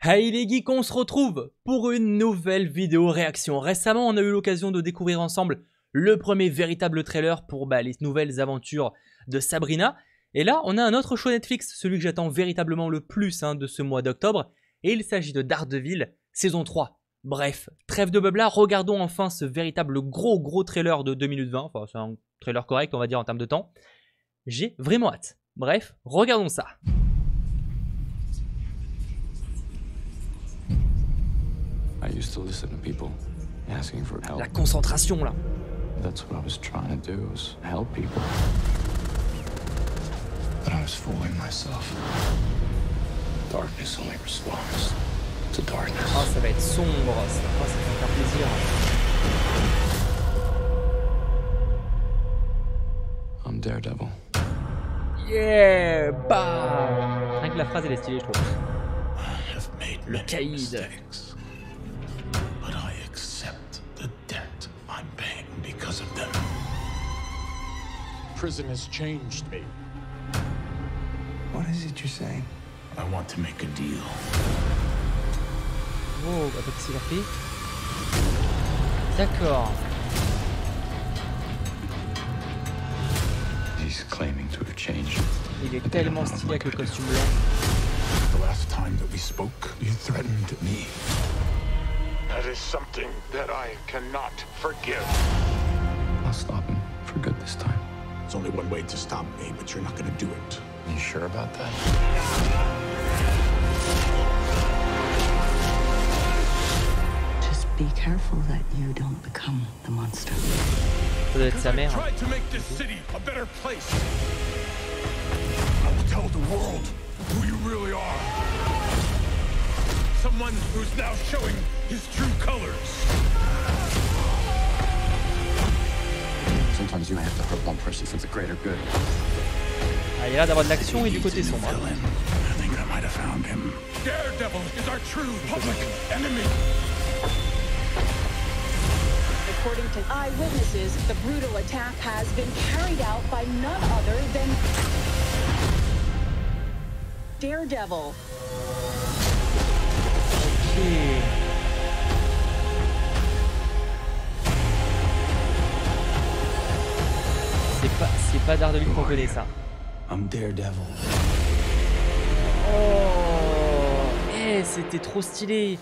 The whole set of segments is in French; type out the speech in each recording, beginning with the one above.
Hey les geeks, on se retrouve pour une nouvelle vidéo réaction. Récemment, on a eu l'occasion de découvrir ensemble le premier véritable trailer pour les nouvelles aventures de Sabrina. Et là, on a un autre show Netflix, celui que j'attends véritablement le plus de ce mois d'octobre. Et il s'agit de Daredevil, saison 3. Bref, trêve de blabla, regardons enfin ce véritable gros trailer de 2 minutes 20. Enfin, c'est un trailer correct, on va dire, en termes de temps. J'ai vraiment hâte. Bref, regardons ça. I used to listen to people asking for help. La concentration là. That's what I was trying to do, was help people. But I was fooling myself. Darkness only responds to darkness. Oh, ça va être sombre, ça va faire plaisir. I'm Daredevil. Yeah, bah. Rien que la phrase elle est stylée, je trouve. I have made Le many caïd. mistakes, but I accept the debt I'm paying because of them. Prison has changed me. What is it you're saying? I want to make a deal. Oh, bah qu'est-ce qu'il a fait? D'accord. He's claiming to have changed. Il est tellement stylé avec le costume blanc. The last time that we spoke, you threatened me. That is something that I cannot forgive. I'll stop him for good this time. There's only one way to stop me, but you're not gonna do it. You sure about that? Just be careful that you don't become the monster. Ça doit être sa mère. Tried to make this city a better place. I will tell the world who you really are. Someone who's now showing his true colors. Sometimes you have to hurt one person for the greater good. Ah, il a l'air d'avoir de l'action et du côté sombre. I think I might have found him. Daredevil is our true public enemy. According to eyewitnesses, the brutal attack has been carried out by none other than Daredevil. Ok. C'est pas Daredevil qu'on connaît ça. I'm Daredevil. Oh, c'était trop stylé.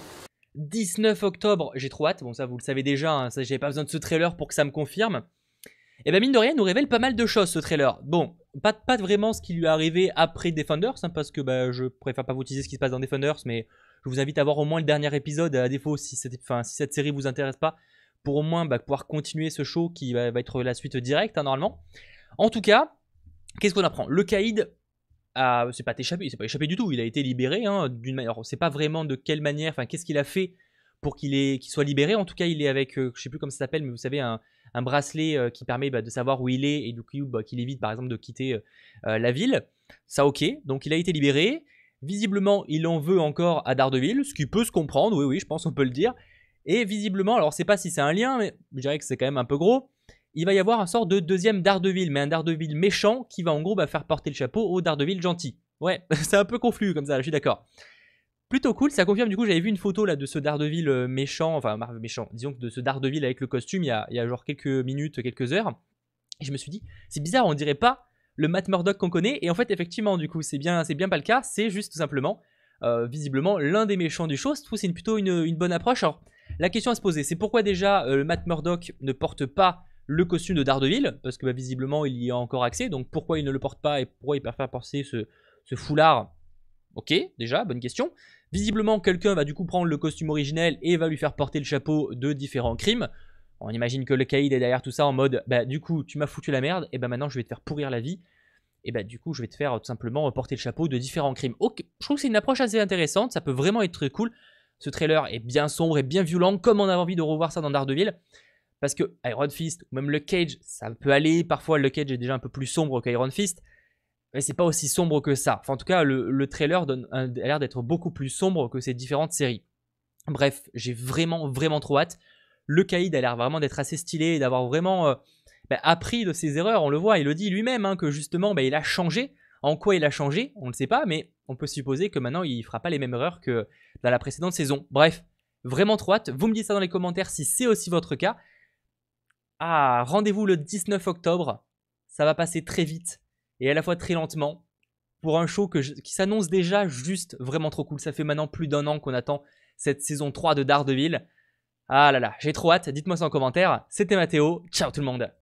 19 octobre, j'ai trop hâte. Bon, ça vous le savez déjà, ça j'avais pas besoin de ce trailer pour que ça me confirme. Et mine de rien, il nous révèle pas mal de choses ce trailer. Bon, pas vraiment ce qui lui est arrivé après Defenders, parce que je préfère pas vous teaser ce qui se passe dans Defenders, mais je vous invite à voir au moins le dernier épisode, à défaut si cette série vous intéresse pas, pour au moins pouvoir continuer ce show qui va être la suite directe normalement. En tout cas, qu'est-ce qu'on apprend? Le caïd c'est pas échappé du tout, il a été libéré d'une manière, on sait pas vraiment de quelle manière, qu'est-ce qu'il a fait pour qu'il soit libéré. En tout cas, il est avec, je sais plus comment ça s'appelle, mais vous savez, un bracelet qui permet de savoir où il est et du coup qu'il évite par exemple de quitter la ville. Ça ok, donc il a été libéré. Visiblement, il en veut encore à Daredevil, ce qui peut se comprendre, oui, je pense qu'on peut le dire. Et visiblement, alors je sais pas si c'est un lien, mais je dirais que c'est quand même un peu gros. Il va y avoir un sort de deuxième Daredevil, mais un Daredevil méchant qui va en gros faire porter le chapeau au Daredevil gentil. Ouais, c'est un peu confus comme ça, je suis d'accord. Plutôt cool, ça confirme du coup, j'avais vu une photo là de ce Daredevil méchant, disons que de ce Daredevil avec le costume il y a genre quelques minutes, quelques heures. Et je me suis dit, c'est bizarre, on dirait pas le Matt Murdock qu'on connaît. Et en fait, effectivement, du coup, c'est bien pas le cas, c'est juste tout simplement, visiblement, l'un des méchants du show. Je trouve que c'est plutôt une bonne approche. Alors, la question à se poser, c'est pourquoi déjà Matt Murdock ne porte pas le costume de Daredevil, parce que visiblement il y a encore accès, donc pourquoi il ne le porte pas et pourquoi il préfère porter ce foulard? Ok, déjà, bonne question. Visiblement quelqu'un va du coup prendre le costume originel et va lui faire porter le chapeau de différents crimes. On imagine que le caïd est derrière tout ça en mode, du coup tu m'as foutu la merde, et maintenant je vais te faire pourrir la vie, et du coup je vais te faire tout simplement porter le chapeau de différents crimes. Ok, je trouve que c'est une approche assez intéressante, ça peut vraiment être très cool. Ce trailer est bien sombre et bien violent, comme on avait envie de revoir ça dans Daredevil. Parce que Iron Fist, ou même Luke Cage, ça peut aller. Parfois, Luke Cage est déjà un peu plus sombre qu'Iron Fist. Mais c'est pas aussi sombre que ça. Enfin, en tout cas, le trailer a l'air d'être beaucoup plus sombre que ces différentes séries. Bref, j'ai vraiment trop hâte. Le caïd a l'air vraiment d'être assez stylé, d'avoir vraiment appris de ses erreurs. On le voit, il le dit lui-même, que justement, il a changé. En quoi il a changé, on ne sait pas, mais on peut supposer que maintenant il fera pas les mêmes erreurs que dans la précédente saison. Bref, vraiment trop hâte. Vous me dites ça dans les commentaires si c'est aussi votre cas. Ah, rendez-vous le 19 octobre. Ça va passer très vite et à la fois très lentement pour un show qui s'annonce déjà juste vraiment trop cool. Ça fait maintenant plus d'1 an qu'on attend cette saison 3 de Daredevil. Ah là là, j'ai trop hâte. Dites-moi ça en commentaire. C'était Mathéo. Ciao tout le monde.